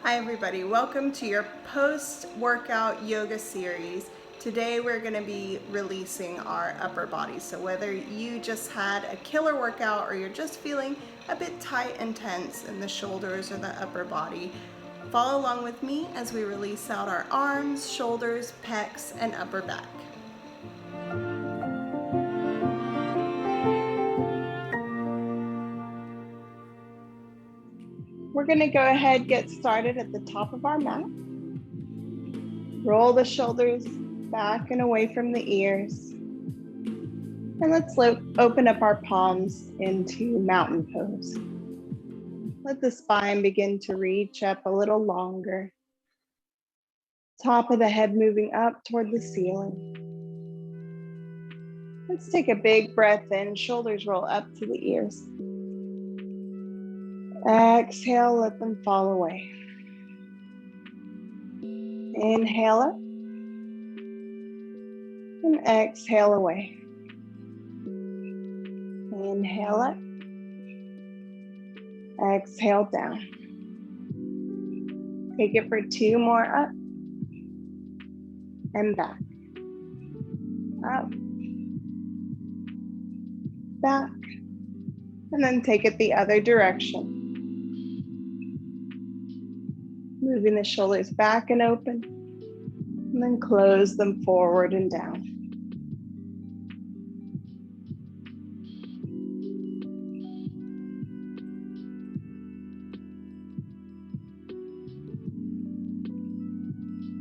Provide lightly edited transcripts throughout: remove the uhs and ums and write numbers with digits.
Hi everybody, welcome to your post-workout yoga series. Today we're going to be releasing our upper body. So whether you just had a killer workout or you're just feeling a bit tight and tense in the shoulders or the upper body, follow along with me as we release out our arms, shoulders, pecs, and upper back. We're going to go ahead and get started at the top of our mat. Roll the shoulders back and away from the ears. And let's open up our palms into mountain pose. Let the spine begin to reach up a little longer. Top of the head moving up toward the ceiling. Let's take a big breath in, shoulders roll up to the ears. Exhale, let them fall away. Inhale up. And exhale away. Inhale up. Exhale down. Take it for 2 more up. And back. Up. Back. And then take it the other direction. Moving the shoulders back and open. And then close them forward and down.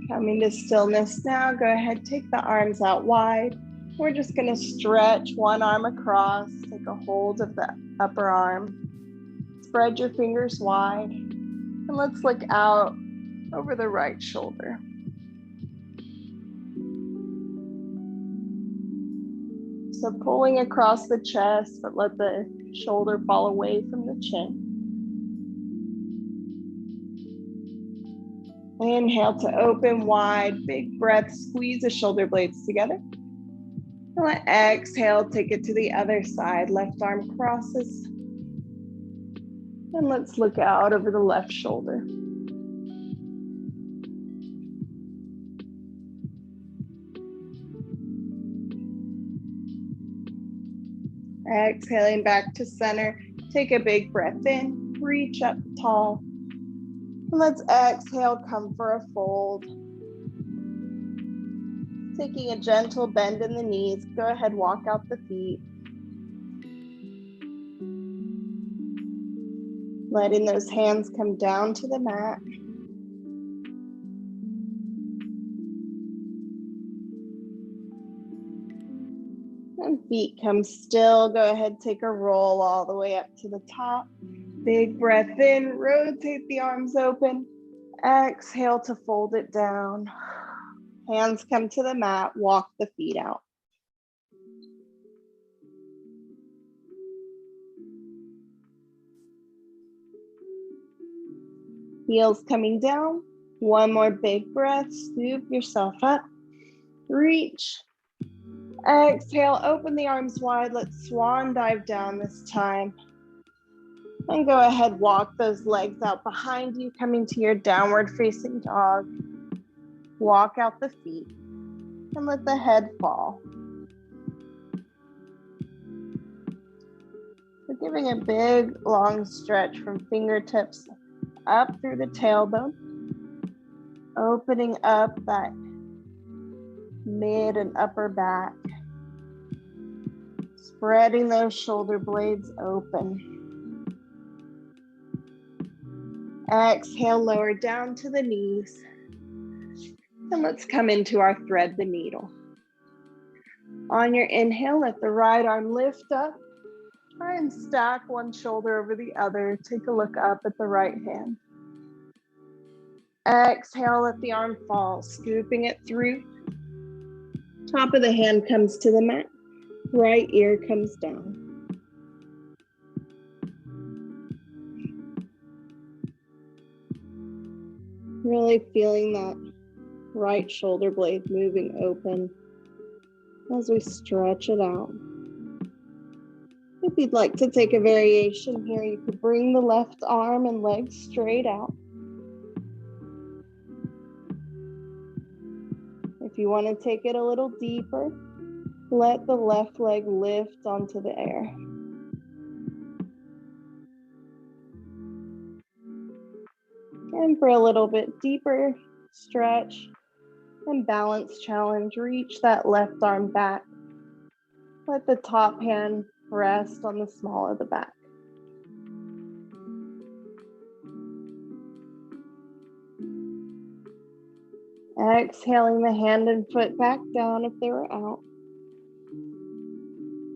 Coming to stillness now, go ahead, take the arms out wide. We're just gonna stretch one arm across, take a hold of the upper arm. Spread your fingers wide, and let's look out over the right shoulder. So pulling across the chest, but let the shoulder fall away from the chin. Inhale to open wide, big breath, squeeze the shoulder blades together. And let exhale, take it to the other side, left arm crosses. And let's look out over the left shoulder. Exhaling back to center, take a big breath in, reach up tall. Let's exhale, come for a fold. Taking a gentle bend in the knees, go ahead, walk out the feet. Letting those hands come down to the mat. And feet come still, go ahead, take a roll all the way up to the top. Big breath in, rotate the arms open. Exhale to fold it down. Hands come to the mat, walk the feet out. Heels coming down. One more big breath, scoop yourself up. Reach. Exhale, open the arms wide. Let's swan dive down this time. And go ahead, walk those legs out behind you, coming to your downward facing dog. Walk out the feet and let the head fall. We're giving a big, long stretch from fingertips up through the tailbone, opening up that mid and upper back, spreading those shoulder blades open. Exhale, lower down to the knees. And let's come into our thread the needle. On your inhale, let the right arm lift up. Try and stack one shoulder over the other. Take a look up at the right hand. Exhale, let the arm fall, scooping it through. Top of the hand comes to the mat. Right ear comes down. Really feeling that right shoulder blade moving open as we stretch it out. If you'd like to take a variation here, you could bring the left arm and leg straight out. you want to take it a little deeper, let the left leg lift onto the air. And for a little bit deeper stretch and balance challenge, reach that left arm back. Let the top hand rest on the small of the back. Exhaling the hand and foot back down if they were out.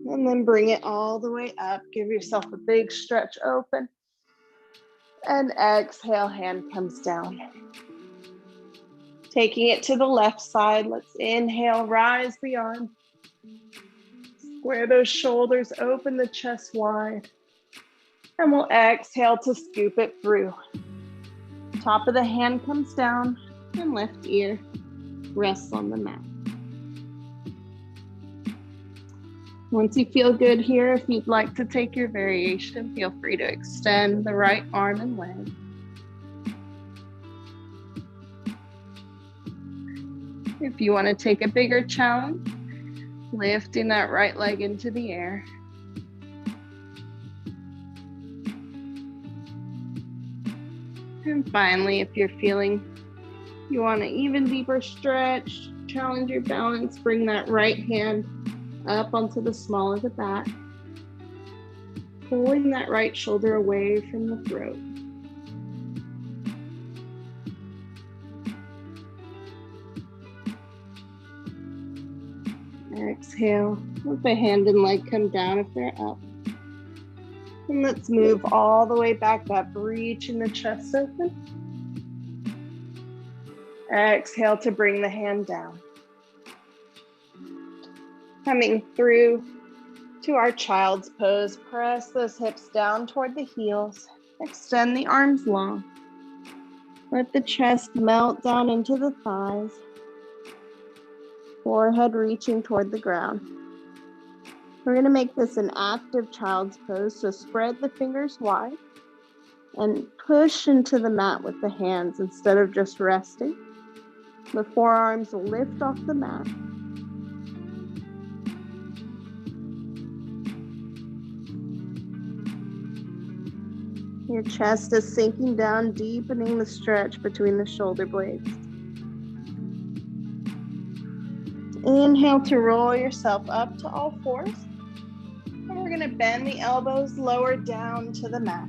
And then bring it all the way up. Give yourself a big stretch open. And exhale, hand comes down. Taking it to the left side, let's inhale, rise the arm. Square those shoulders, open the chest wide. And we'll exhale to scoop it through. Top of the hand comes down and left ear rests on the mat. Once you feel good here, if you'd like to take your variation, feel free to extend the right arm and leg. If you want to take a bigger challenge, lifting that right leg into the air. And finally, if you're feeling you want an even deeper stretch, challenge your balance, bring that right hand up onto the small of the back, pulling that right shoulder away from the throat. Exhale, let the hand and leg come down if they're up. And let's move all the way back up, reaching the chest open. Exhale to bring the hand down. Coming through to our child's pose, press those hips down toward the heels. Extend the arms long. Let the chest melt down into the thighs. Forehead reaching toward the ground. We're going to make this an active child's pose, so spread the fingers wide and push into the mat with the hands instead of just resting. The forearms will lift off the mat. Your chest is sinking down, deepening the stretch between the shoulder blades. Inhale to roll yourself up to all fours. And we're going to bend the elbows lower down to the mat.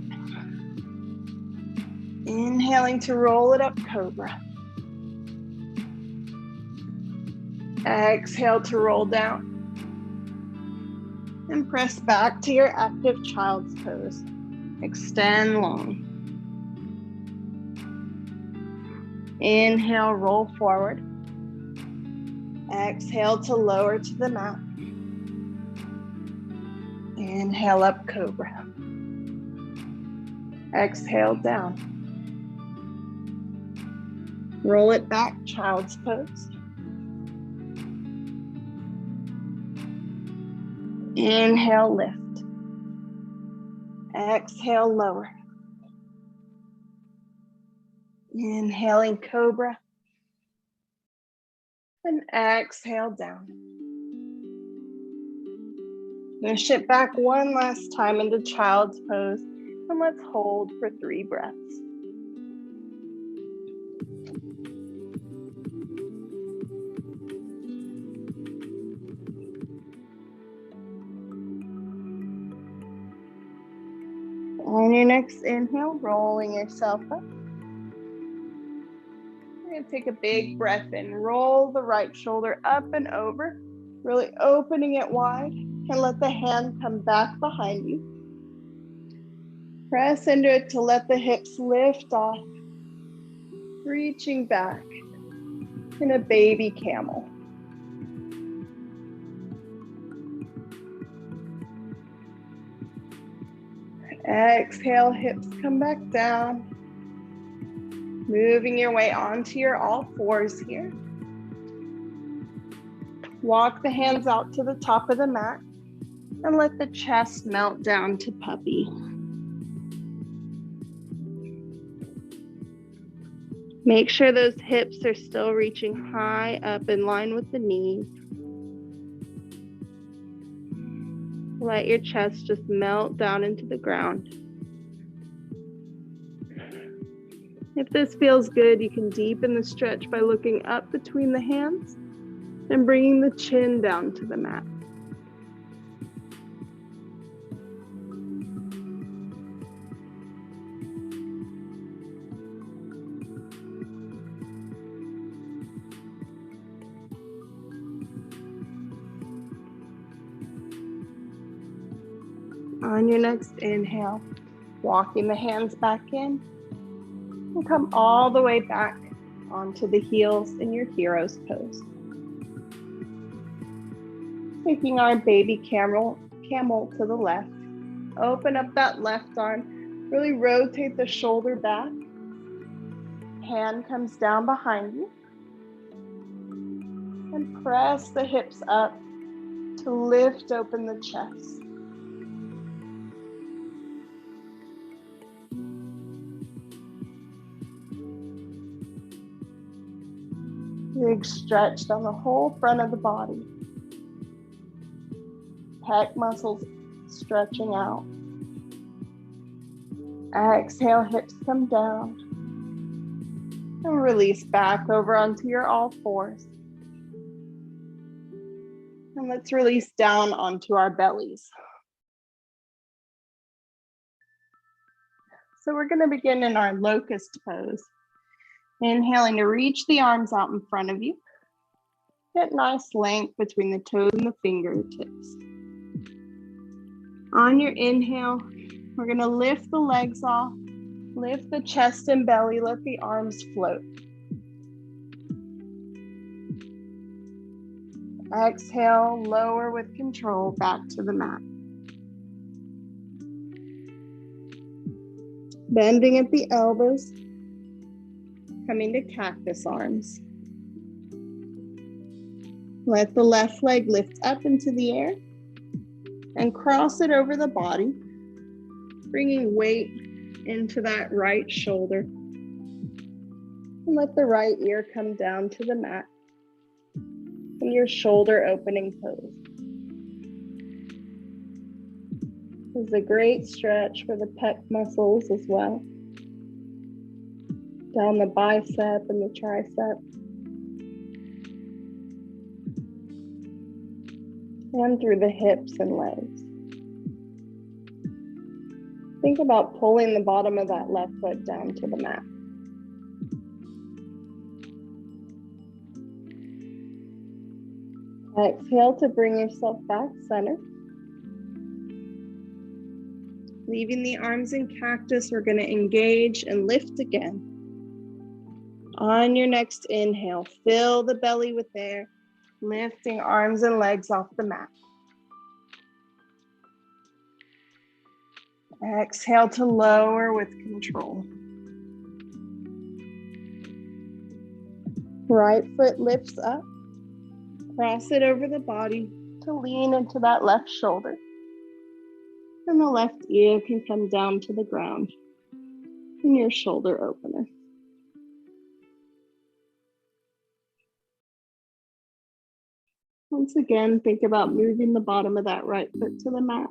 Inhaling to roll it up, cobra. Exhale to roll down. And press back to your active child's pose. Extend long. Inhale, roll forward. Exhale to lower to the mat. Inhale up, cobra. Exhale down. Roll it back, child's pose. Inhale, lift. Exhale, lower. Inhaling, cobra. And exhale down. I'm going to shift back one last time into child's pose, and let's hold for 3 breaths. On your next inhale, rolling yourself up. You're going to take a big breath in. Roll the right shoulder up and over, really opening it wide, and let the hand come back behind you. Press into it to let the hips lift off, reaching back in a baby camel. Exhale, hips come back down. Moving your way onto your all fours here. Walk the hands out to the top of the mat and let the chest melt down to puppy. Make sure those hips are still reaching high up in line with the knees. Let your chest just melt down into the ground. If this feels good, you can deepen the stretch by looking up between the hands and bringing the chin down to the mat. On your next inhale, walking the hands back in and come all the way back onto the heels in your hero's pose. Taking our baby camel to the left, open up that left arm, really rotate the shoulder back. Hand comes down behind you and press the hips up to lift open the chest. Big stretch down the whole front of the body. Pec muscles stretching out. Exhale, hips come down. And release back over onto your all fours. And let's release down onto our bellies. So we're going to begin in our locust pose. Inhaling to reach the arms out in front of you. Get nice length between the toes and the fingertips. On your inhale, we're going to lift the legs off, lift the chest and belly, let the arms float. Exhale, lower with control back to the mat. Bending at the elbows, coming to cactus arms. Let the left leg lift up into the air and cross it over the body, bringing weight into that right shoulder. And let the right ear come down to the mat in your shoulder opening pose. This is a great stretch for the pec muscles as well. Down the bicep and the tricep. And through the hips and legs. Think about pulling the bottom of that left foot down to the mat. Exhale to bring yourself back center. Leaving the arms in cactus, we're going to engage and lift again. On your next inhale, fill the belly with air, lifting arms and legs off the mat. Exhale to lower with control. Right foot lifts up. Cross it over the body to lean into that left shoulder. And the left ear can come down to the ground in your shoulder opener. Once again, think about moving the bottom of that right foot to the mat.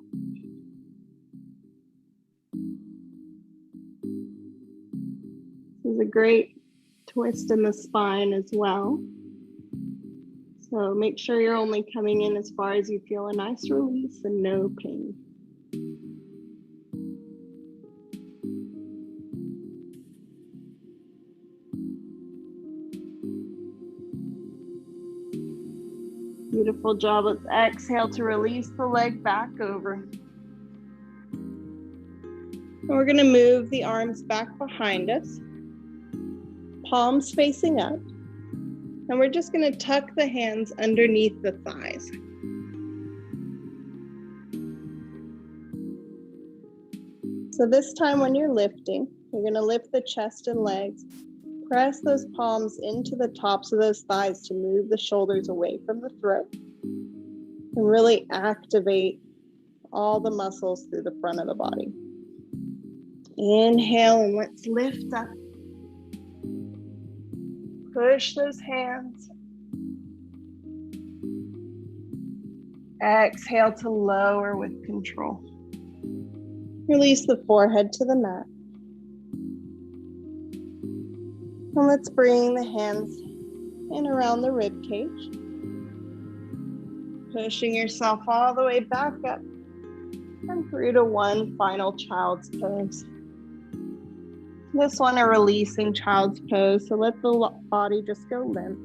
This is a great twist in the spine as well. So make sure you're only coming in as far as you feel a nice release and no pain. Beautiful job. Let's exhale to release the leg back over. And we're going to move the arms back behind us, palms facing up. And we're just going to tuck the hands underneath the thighs. So this time when you're lifting, you're going to lift the chest and legs. Press those palms into the tops of those thighs to move the shoulders away from the throat. And really activate all the muscles through the front of the body. Inhale and let's lift up. Push those hands. Exhale to lower with control. Release the forehead to the mat. And let's bring the hands in around the rib cage. Pushing yourself all the way back up and through to one final child's pose. This one a releasing child's pose, so let the body just go limp.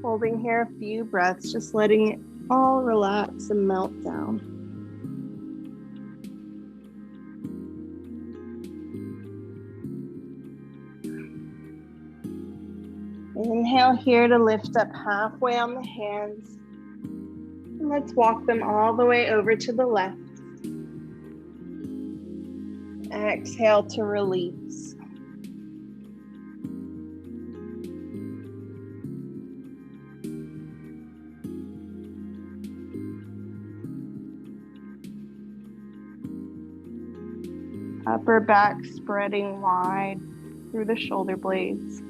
Holding here a few breaths, just letting it all relax and melt down. Inhale here to lift up halfway on the hands. And let's walk them all the way over to the left. Exhale to release. Upper back spreading wide through the shoulder blades.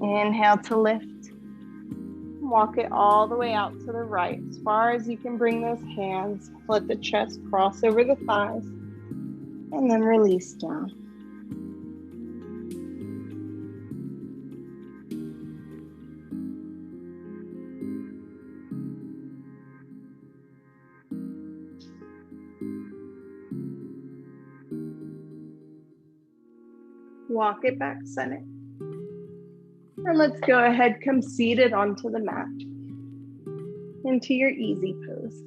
Inhale to lift. Walk it all the way out to the right. As far as you can bring those hands. Let the chest cross over the thighs. And then release down. Walk it back center. And let's go ahead, come seated onto the mat. Into your easy pose.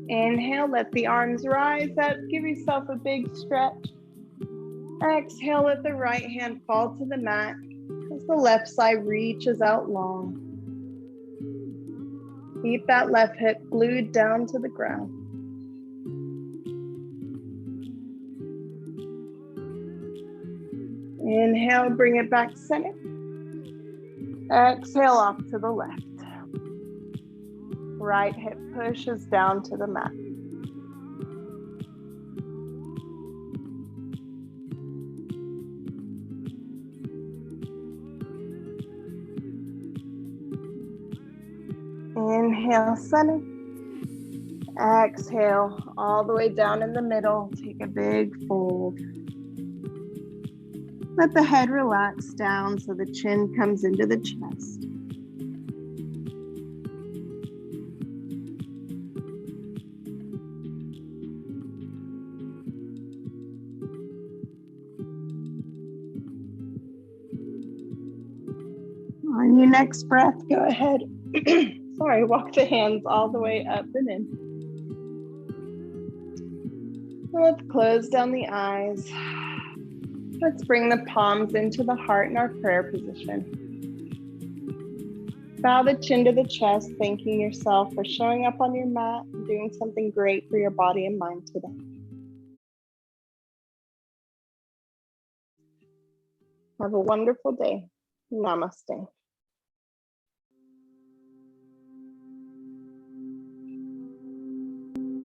Inhale, let the arms rise up. Give yourself a big stretch. Exhale, let the right hand fall to the mat as the left side reaches out long. Keep that left hip glued down to the ground. Inhale, bring it back center. Exhale off to the left. Right hip pushes down to the mat. Inhale, center. Exhale, all the way down in the middle. Take a big fold. Let the head relax down so the chin comes into the chest. On your next breath, go ahead. Walk the hands all the way up and in. Let's close down the eyes. Let's bring the palms into the heart in our prayer position. Bow the chin to the chest, thanking yourself for showing up on your mat and doing something great for your body and mind today. Have a wonderful day. Namaste.